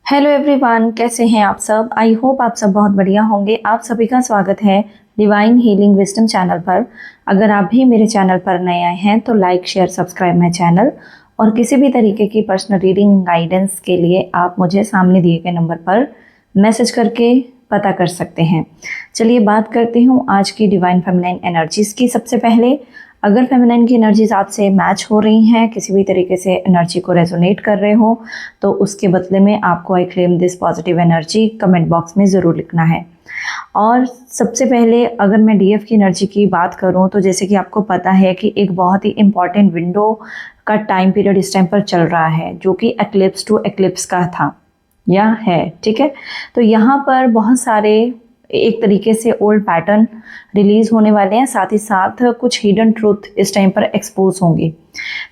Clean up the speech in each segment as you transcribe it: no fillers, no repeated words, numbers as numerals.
Hello everyone, कैसे हैं आप सब। आई होप आप सब बहुत बढ़िया होंगे। आप सभी का स्वागत है डिवाइन हीलिंग विजडम चैनल पर। अगर आप भी मेरे चैनल पर नए आए हैं तो like share subscribe my channel. और किसी भी तरीके की पर्सनल रीडिंग गाइडेंस के लिए आप मुझे सामने दिए गए नंबर पर मैसेज करके पता कर सकते हैं। चलिए बात करती हूँ आज की डिवाइन फेमिनाइन एनर्जीज़ की। सबसे पहले, अगर फेमिनाइन की एनर्जीज आपसे मैच हो रही हैं, किसी भी तरीके से एनर्जी को रेजोनेट कर रहे हो, तो उसके बदले में आपको I claim this positive energy comment box में ज़रूर लिखना है। और सबसे पहले अगर मैं डीएफ की एनर्जी की बात करूं तो जैसे कि आपको पता है कि एक बहुत ही इम्पॉर्टेंट विंडो का टाइम पीरियड इस टाइम पर चल रहा है, जो कि एक्लिप्स टू एक्लिप्स का था या है। ठीक है, तो यहाँ पर बहुत सारे एक तरीके से ओल्ड पैटर्न रिलीज़ होने वाले हैं, साथ ही साथ कुछ हिडन ट्रूथ इस टाइम पर एक्सपोज होंगे।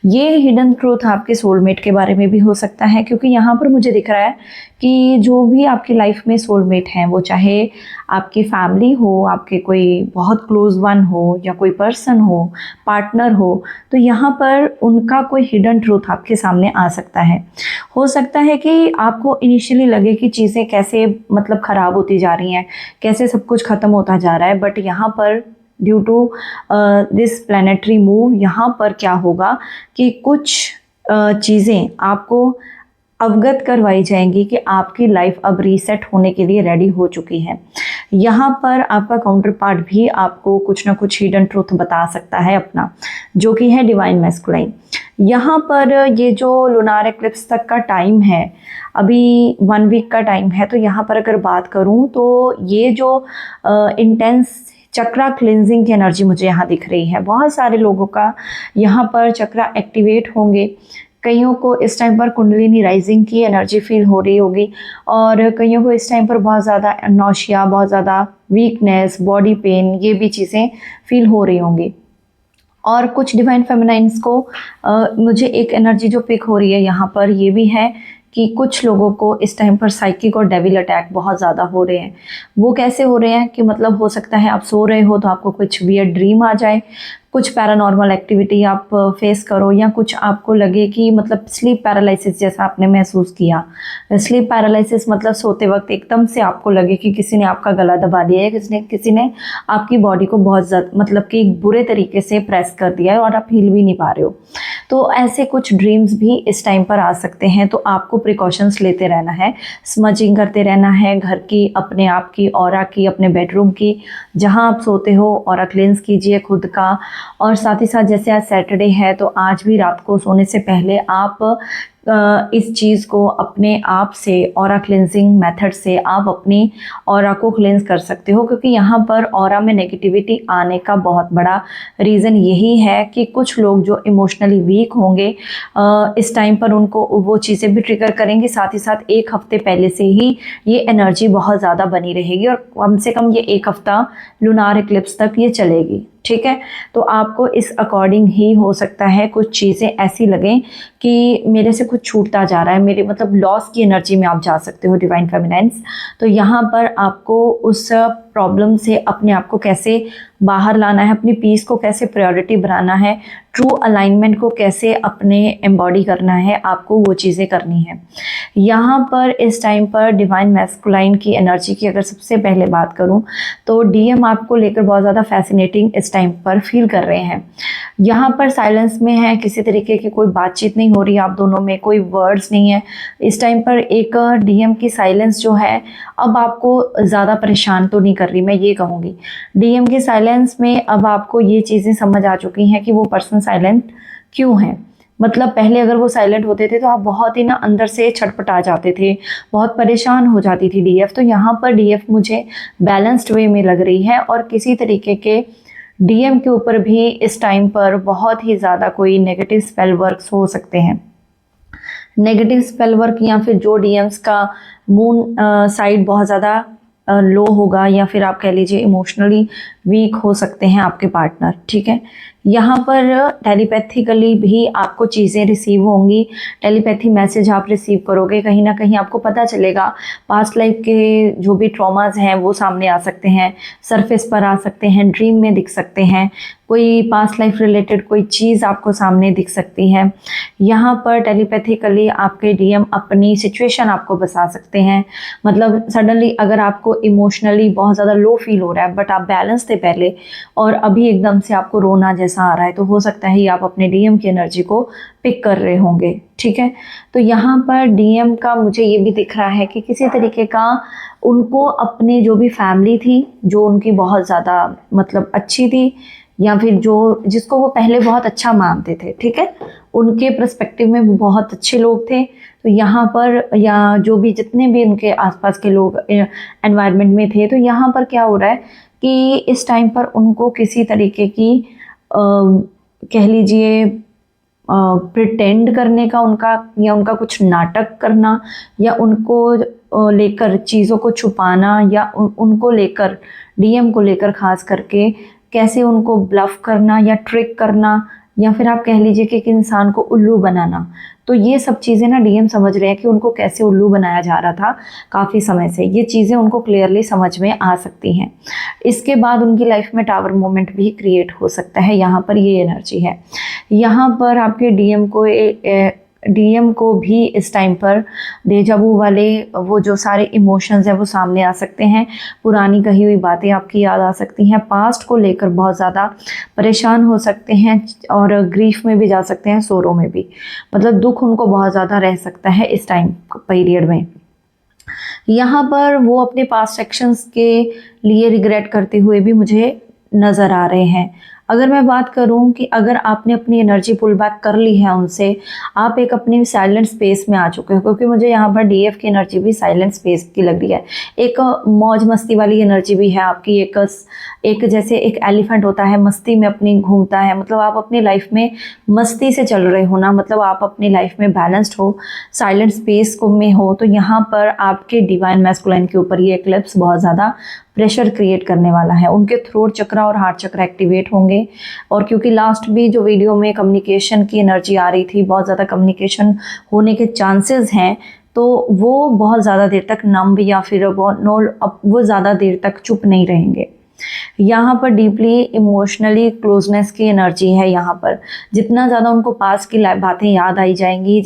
ये हिडन ट्रूथ आपके सोलमेट के बारे में भी हो सकता है, क्योंकि यहाँ पर मुझे दिख रहा है कि जो भी आपकी लाइफ में सोलमेट हैं, वो चाहे आपकी फैमिली हो, आपके कोई बहुत क्लोज वन हो, या कोई पर्सन हो, पार्टनर हो, तो यहाँ पर उनका कोई हिडन ट्रूथ आपके सामने आ सकता है। हो सकता है कि आपको इनिशियली लगे कि चीज़ें कैसे मतलब ख़राब होती जा रही हैं, कैसे सब कुछ ख़त्म होता जा रहा है, बट यहाँ पर due to this planetary move यहाँ पर क्या होगा कि कुछ चीज़ें आपको अवगत करवाई जाएंगी कि आपकी लाइफ अब रीसेट होने के लिए रेडी हो चुकी है। यहाँ पर आपका काउंटर पार्ट भी आपको कुछ ना कुछ हिडन ट्रूथ बता सकता है अपना, जो कि है डिवाइन मैस्कुलाइन। यहाँ पर ये जो लूनार एक्लिप्स तक का टाइम है, अभी 1 वीक का टाइम है, तो यहाँ पर अगर बात करूँ तो ये जो इंटेंस चक्रा क्लिनजिंग की एनर्जी मुझे यहाँ दिख रही है। बहुत सारे लोगों का यहाँ पर चक्रा एक्टिवेट होंगे। कईयों को इस टाइम पर कुंडलिनी राइजिंग की एनर्जी फील हो रही होगी, और कईयों को इस टाइम पर बहुत ज़्यादा नौशिया, बहुत ज़्यादा वीकनेस, बॉडी पेन, ये भी चीज़ें फील हो रही होंगी। और कुछ डिवाइन फेमिनाइन्स को मुझे एक एनर्जी जो पिक हो रही है यहाँ पर ये भी है कि कुछ लोगों को इस टाइम पर साइकिक और डेविल अटैक बहुत ज़्यादा हो रहे हैं। वो कैसे हो रहे हैं कि मतलब हो सकता है आप सो रहे हो तो आपको कुछ वियर्ड ड्रीम आ जाए, कुछ पैरानॉर्मल एक्टिविटी आप फेस करो, या कुछ आपको लगे कि मतलब स्लीप पैरालिसिस जैसा आपने महसूस किया। स्लीप पैरालिसिस मतलब सोते वक्त एकदम से आपको लगे कि किसी ने आपका गला दबा दिया है, किसी ने आपकी बॉडी को बहुत ज़्यादा मतलब कि बुरे तरीके से प्रेस कर दिया है और आप हिल भी नहीं पा रहे हो। तो ऐसे कुछ ड्रीम्स भी इस टाइम पर आ सकते हैं। तो आपको प्रिकॉशंस लेते रहना है, स्मजिंग करते रहना है घर की, अपने आप की, ऑरा की, अपने बेडरूम की, जहां आप सोते हो ऑरा क्लेंस कीजिए खुद का। और साथ ही साथ जैसे आज सैटरडे है तो आज भी रात को सोने से पहले आप इस चीज़ को अपने आप से ऑरा क्लेंजिंग मेथड से आप अपनी ऑरा को क्लेंस कर सकते हो, क्योंकि यहाँ पर ऑरा में नेगेटिविटी आने का बहुत बड़ा रीज़न यही है कि कुछ लोग जो इमोशनली वीक होंगे इस टाइम पर उनको वो चीज़ें भी ट्रिगर करेंगी। साथ ही साथ 1 हफ्ते पहले से ही ये एनर्जी बहुत ज़्यादा बनी रहेगी, और कम से कम ये 1 हफ्ता लूनार एक्लिप्स तक ये चलेगी। ठीक है, तो आपको इस अकॉर्डिंग ही हो सकता है कुछ चीज़ें ऐसी लगें कि मेरे से कुछ छूटता जा रहा है, मेरे मतलब लॉस की एनर्जी में आप जा सकते हो डिवाइन फेमिनाइन्स। तो यहाँ पर आपको उस प्रॉब्लम से अपने आप को कैसे बाहर लाना है, अपनी पीस को कैसे प्रायोरिटी बनाना है, ट्रू अलाइनमेंट को कैसे अपने एम्बॉडी करना है, आपको वो चीज़ें करनी है। यहाँ पर इस टाइम पर डिवाइन मैस्कुलाइन की एनर्जी की अगर सबसे पहले बात करूँ तो डीएम आपको लेकर बहुत ज़्यादा फैसिनेटिंग इस टाइम पर फील कर रहे हैं। यहाँ पर साइलेंस में है, किसी तरीके की कोई बातचीत नहीं हो रही, आप दोनों में कोई वर्ड्स नहीं है इस टाइम पर। एक डीएम की साइलेंस जो है अब आपको ज़्यादा परेशान तो नहीं कर रही, मैं ये कहूँगी। डीएम की साइलेंस में अब आपको ये चीज़ें समझ आ चुकी हैं कि वो पर्सन साइलेंट क्यों है। मतलब पहले अगर वो साइलेंट होते थे तो आप बहुत ही ना अंदर से छटपटा जाते थे, बहुत परेशान हो जाती थी डीएफ। तो यहाँ पर डीएफ मुझे बैलेंस्ड वे में लग रही है, और किसी तरीके के डीएम के ऊपर भी इस टाइम पर बहुत ही ज़्यादा कोई नेगेटिव स्पेल वर्क्स हो सकते हैं। नेगेटिव स्पेल वर्क, या फिर जो डीएम्स का मून साइड बहुत ज़्यादा लो होगा, या फिर आप कह लीजिए इमोशनली वीक हो सकते हैं आपके पार्टनर। ठीक है, यहाँ पर टेलीपैथिकली भी आपको चीज़ें रिसीव होंगी, टेलीपैथी मैसेज आप रिसीव करोगे। कहीं ना कहीं आपको पता चलेगा पास्ट लाइफ के जो भी ट्रॉमाज हैं वो सामने आ सकते हैं, सरफेस पर आ सकते हैं, ड्रीम में दिख सकते हैं। कोई पास्ट लाइफ रिलेटेड कोई चीज़ आपको सामने दिख सकती है। यहाँ पर टेलीपैथिकली आपके डीएम अपनी सिचुएशन आपको बता सकते हैं। मतलब सडनली अगर आपको इमोशनली बहुत ज़्यादा लो फील हो रहा है बट आप बैलेंस थे पहले और अभी एकदम से आपको रोना जैसा आ रहा है, तो हो सकता है ये आप अपने डीएम की एनर्जी को पिक कर रहे होंगे। ठीक है, तो यहाँ पर डीएम का मुझे ये भी दिख रहा है कि किसी तरीके का उनको अपने जो भी फैमिली थी जो उनकी बहुत ज़्यादा मतलब अच्छी थी या फिर जो जिसको वो पहले बहुत अच्छा मानते थे, ठीक है, उनके पर्सपेक्टिव में वो बहुत अच्छे लोग थे। तो यहाँ पर या जो भी जितने भी उनके आसपास के लोग एनवायरनमेंट में थे, तो यहाँ पर क्या हो रहा है कि इस टाइम पर उनको किसी तरीके की कह लीजिए प्रिटेंड करने का उनका या उनका कुछ नाटक करना या उनको लेकर चीज़ों को छुपाना या उनको लेकर डीएम को लेकर खास करके कैसे उनको ब्लफ करना या ट्रिक करना या फिर आप कह लीजिए कि एक इंसान को उल्लू बनाना। तो ये सब चीज़ें ना डीएम समझ रहे हैं कि उनको कैसे उल्लू बनाया जा रहा था काफ़ी समय से। ये चीज़ें उनको क्लियरली समझ में आ सकती हैं। इसके बाद उनकी लाइफ में टावर मोमेंट भी क्रिएट हो सकता है। यहाँ पर ये एनर्जी है। यहाँ पर आपके डीएम को भी इस टाइम पर डेजावू वाले वो जो सारे इमोशंस हैं वो सामने आ सकते हैं। पुरानी कही हुई बातें आपकी याद आ सकती हैं। पास्ट को लेकर बहुत ज़्यादा परेशान हो सकते हैं और ग्रीफ में भी जा सकते हैं, सोरो में भी। मतलब दुख उनको बहुत ज़्यादा रह सकता है इस टाइम पीरियड में। यहाँ पर वो अपने पास्ट एक्शंस के लिए रिग्रेट करते हुए भी मुझे नज़र आ रहे हैं। अगर मैं बात करूं कि अगर आपने अपनी एनर्जी पुल बैक कर ली है उनसे, आप एक अपनी साइलेंट स्पेस में आ चुके हो, क्योंकि मुझे यहाँ पर डीएफ की एनर्जी भी साइलेंट स्पेस की लग रही है। एक मौज मस्ती वाली एनर्जी भी है आपकी। एक जैसे एक एलिफेंट होता है मस्ती में अपनी घूमता है, मतलब आप अपनी लाइफ में मस्ती से चल रहे हो ना, मतलब आप अपनी लाइफ में बैलेंस्ड हो, साइलेंट स्पेस को में हो। तो यहाँ पर आपके डिवाइन मैस्कुलाइन के ऊपर ये एक्लिप्स बहुत ज़्यादा प्रेशर क्रिएट करने वाला है। उनके थ्रोट चक्र और हार्ट चक्र एक्टिवेट होंगे। और क्योंकि लास्ट भी जो वीडियो में कम्युनिकेशन की एनर्जी आ रही थी, बहुत ज़्यादा कम्युनिकेशन होने के चांसेस हैं, तो वो बहुत ज़्यादा देर तक नम्ब या फिर वो ज़्यादा देर तक चुप नहीं रहेंगे। यहाँ पर डीपली इमोशनली क्लोजनेस की एनर्जी है। यहाँ पर जितना ज़्यादा उनको पास की बातें याद आई जाएंगी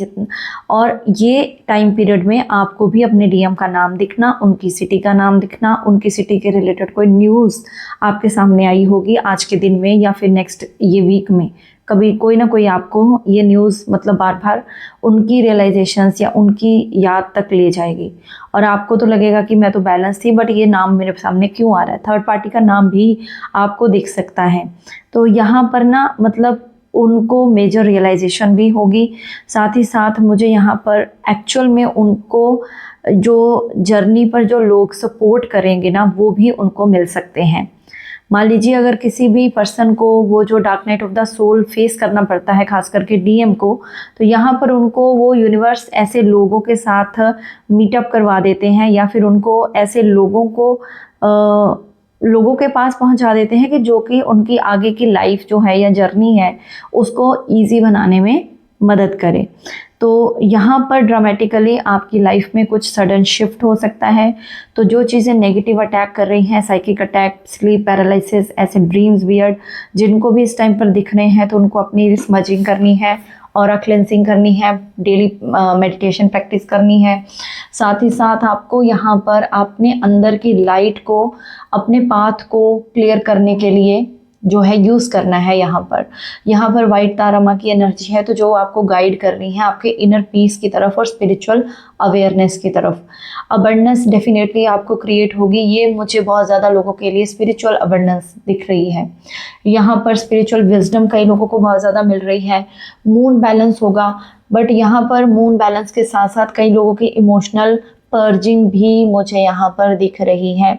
और ये टाइम पीरियड में आपको भी अपने डीएम का नाम दिखना, उनकी सिटी का नाम दिखना, उनकी सिटी के रिलेटेड कोई न्यूज़ आपके सामने आई होगी आज के दिन में या फिर नेक्स्ट ये वीक में। कभी कोई ना कोई आपको ये न्यूज़ मतलब बार बार उनकी रियलाइजेशंस या उनकी याद तक ले जाएगी और आपको तो लगेगा कि मैं तो बैलेंस थी बट ये नाम मेरे सामने क्यों आ रहा है। थर्ड पार्टी का नाम भी आपको दिख सकता है। तो यहाँ पर ना मतलब उनको मेजर रियलाइजेशन भी होगी। साथ ही साथ मुझे यहाँ पर एक्चुअल में उनको जो जर्नी पर जो लोग सपोर्ट करेंगे ना वो भी उनको मिल सकते हैं। मान लीजिए अगर किसी भी पर्सन को वो जो dark night of the soul face करना पड़ता है, खास करके डीएम को, तो यहाँ पर उनको वो यूनिवर्स ऐसे लोगों के साथ मीटअप करवा देते हैं या फिर उनको ऐसे लोगों के पास पहुँचा देते हैं कि जो कि उनकी आगे की लाइफ जो है या जर्नी है उसको ईजी बनाने में मदद करे। तो यहाँ पर ड्रामेटिकली आपकी लाइफ में कुछ सडन शिफ्ट हो सकता है। तो जो चीज़ें नेगेटिव अटैक कर रही हैं, साइकिक अटैक, स्लीप पैरालिसिस, ऐसे ड्रीम्स वियर्ड जिनको भी इस टाइम पर दिख रहे हैं, तो उनको अपनी स्मजिंग करनी है, ऑरा क्लेंसिंग करनी है, डेली मेडिटेशन प्रैक्टिस करनी है। साथ ही साथ आपको यहाँ पर अपने अंदर की लाइट को, अपने पाथ को क्लियर करने के लिए जो है यूज़ करना है। यहाँ पर वाइट तारा माँ की एनर्जी है, तो जो आपको गाइड कर रही है आपके इनर पीस की तरफ और स्पिरिचुअल अवेयरनेस की तरफ। अबंडेंस डेफिनेटली आपको क्रिएट होगी। ये मुझे बहुत ज़्यादा लोगों के लिए स्पिरिचुअल अबंडेंस दिख रही है। यहाँ पर स्पिरिचुअल विजडम कई लोगों को बहुत ज़्यादा मिल रही है। मून बैलेंस होगा, बट यहाँ पर मून बैलेंस के साथ साथ कई लोगों की इमोशनल पर्जिंग भी मुझे यहाँ पर दिख रही है।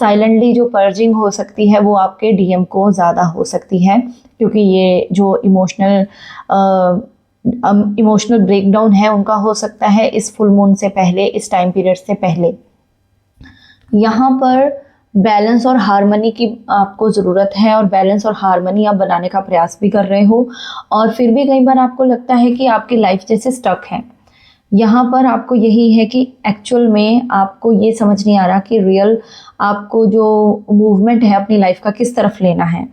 साइलेंटली जो पर्जिंग हो सकती है वो आपके डीएम को ज़्यादा हो सकती है, क्योंकि ये जो इमोशनल ब्रेकडाउन है उनका हो सकता है इस फुल मून से पहले, इस टाइम पीरियड से पहले। यहाँ पर बैलेंस और हार्मनी की आपको ज़रूरत है और बैलेंस और हार्मनी आप बनाने का प्रयास भी कर रहे हो और फिर भी कई बार आपको लगता है कि आपकी लाइफ जैसे स्टक है। यहाँ पर आपको यही है कि एक्चुअल में आपको ये समझ नहीं आ रहा कि रियल आपको जो मूवमेंट है अपनी लाइफ का किस तरफ लेना है।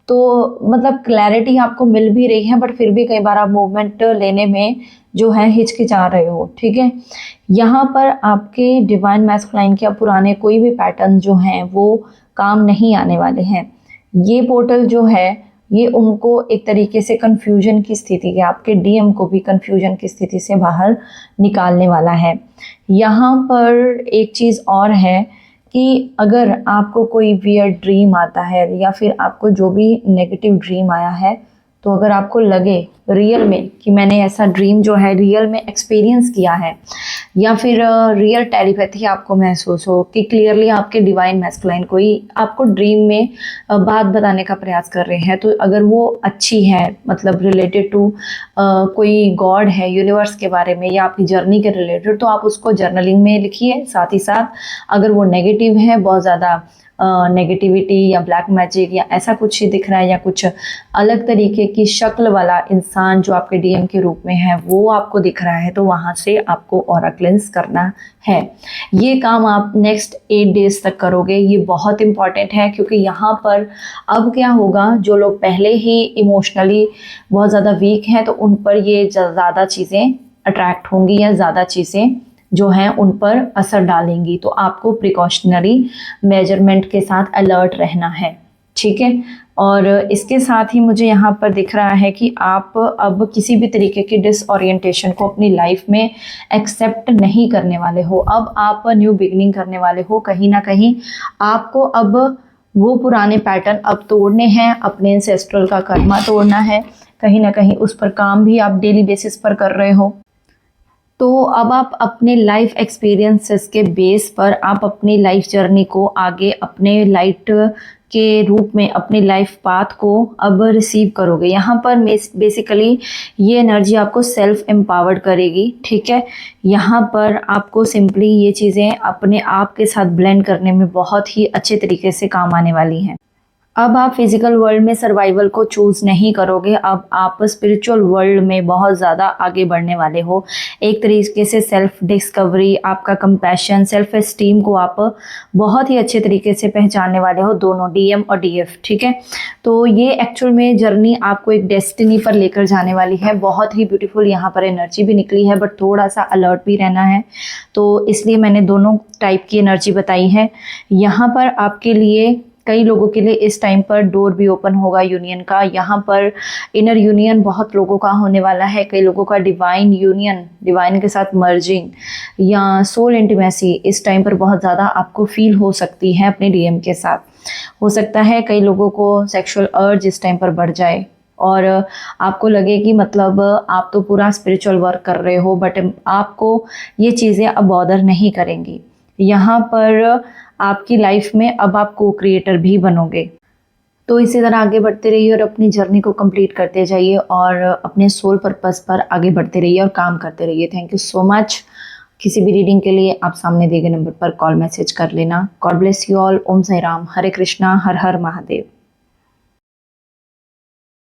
तो मतलब क्लैरिटी आपको मिल भी रही है, बट फिर भी कई बार आप मूवमेंट लेने में जो है हिचकिचा रहे हो, ठीक है। यहाँ पर आपके डिवाइन मैस्कुलाइन के पुराने कोई भी पैटर्न जो हैं वो काम नहीं आने वाले हैं। ये पोर्टल जो है ये उनको एक तरीके से कंफ्यूजन की स्थिति के, आपके डीएम को भी कंफ्यूजन की स्थिति से बाहर निकालने वाला है। यहाँ पर एक चीज़ और है कि अगर आपको कोई वियर्ड ड्रीम आता है या फिर आपको जो भी नेगेटिव ड्रीम आया है, तो अगर आपको लगे रियल में कि मैंने ऐसा ड्रीम जो है रियल में एक्सपीरियंस किया है, या फिर रियल टेलीपैथी आपको महसूस हो कि क्लियरली आपके डिवाइन मैस्कुलाइन कोई आपको ड्रीम में बात बताने का प्रयास कर रहे हैं, तो अगर वो अच्छी है, मतलब रिलेटेड टू कोई गॉड है, यूनिवर्स के बारे में या आपकी जर्नी के रिलेटेड, तो आप उसको जर्नलिंग में लिखिए। साथ ही साथ अगर वो नेगेटिव है, बहुत ज़्यादा नेगेटिविटी या ब्लैक मैजिक या ऐसा कुछ ही दिख रहा है, या कुछ अलग तरीके की शक्ल वाला इंसान जो आपके डीएम के रूप में है वो आपको दिख रहा है, तो वहाँ से आपको ऑरा क्लेंस करना है। ये काम आप नेक्स्ट 8 डेज तक करोगे। ये बहुत इंपॉर्टेंट है, क्योंकि यहाँ पर अब क्या होगा, जो लोग पहले ही इमोशनली बहुत ज़्यादा वीक हैं तो उन पर ये ज़्यादा चीज़ें अट्रैक्ट होंगी या ज़्यादा चीज़ें जो हैं उन पर असर डालेंगी, तो आपको प्रिकॉशनरी मेजरमेंट के साथ अलर्ट रहना है, ठीक है। और इसके साथ ही मुझे यहाँ पर दिख रहा है कि आप अब किसी भी तरीके की डिसओरिएंटेशन को अपनी लाइफ में एक्सेप्ट नहीं करने वाले हो। अब आप न्यू बिगनिंग करने वाले हो। कहीं ना कहीं आपको अब वो पुराने पैटर्न अब तोड़ने हैं, अपने एंसेस्ट्रल का कर्मा तोड़ना है। कहीं ना कहीं उस पर काम भी आप डेली बेसिस पर कर रहे हो। तो अब आप अपने लाइफ एक्सपीरियंसेस के बेस पर आप अपनी लाइफ जर्नी को आगे अपने लाइट के रूप में अपनी लाइफ पाथ को अब रिसीव करोगे। यहाँ पर बेसिकली ये एनर्जी आपको सेल्फ एम्पावर्ड करेगी, ठीक है। यहाँ पर आपको सिंपली ये चीज़ें अपने आप के साथ ब्लेंड करने में बहुत ही अच्छे तरीके से काम आने वाली हैं। अब आप फिजिकल वर्ल्ड में सर्वाइवल को चूज़ नहीं करोगे, अब आप स्पिरिचुअल वर्ल्ड में बहुत ज़्यादा आगे बढ़ने वाले हो। एक तरीके से सेल्फ डिस्कवरी, आपका कंपैशन, सेल्फ एस्टीम को आप बहुत ही अच्छे तरीके से पहचानने वाले हो, दोनों डीएम और डीएफ, ठीक है। तो ये एक्चुअल में जर्नी आपको एक डेस्टिनी पर लेकर जाने वाली है। बहुत ही ब्यूटीफुल यहाँ पर एनर्जी भी निकली है, बट थोड़ा सा अलर्ट भी रहना है, तो इसलिए मैंने दोनों टाइप की एनर्जी बताई है। यहाँ पर आपके लिए, कई लोगों के लिए इस टाइम पर डोर भी ओपन होगा यूनियन का। यहाँ पर इनर यूनियन बहुत लोगों का होने वाला है। कई लोगों का डिवाइन यूनियन, डिवाइन के साथ मर्जिंग या सोल इंटीमेसी इस टाइम पर बहुत ज़्यादा आपको फील हो सकती है अपने डीएम के साथ। हो सकता है कई लोगों को सेक्सुअल अर्ज इस टाइम पर बढ़ जाए और आपको लगे कि मतलब आप तो पूरा स्पिरिचुअल वर्क कर रहे हो, बट आपको ये चीज़ें अब बॉदर नहीं करेंगी। यहाँ पर आपकी लाइफ में अब आप को क्रिएटर भी बनोगे। तो इसी तरह आगे बढ़ते रहिए और अपनी जर्नी को कंप्लीट करते जाइए और अपने सोल पर्पस पर आगे बढ़ते रहिए और काम करते रहिए। Thank you so much. किसी भी रीडिंग के लिए आप सामने दिए गए नंबर पर कॉल मैसेज कर लेना। God bless you all. Om Sai Ram, Hare Krishna, Har Har Mahadev.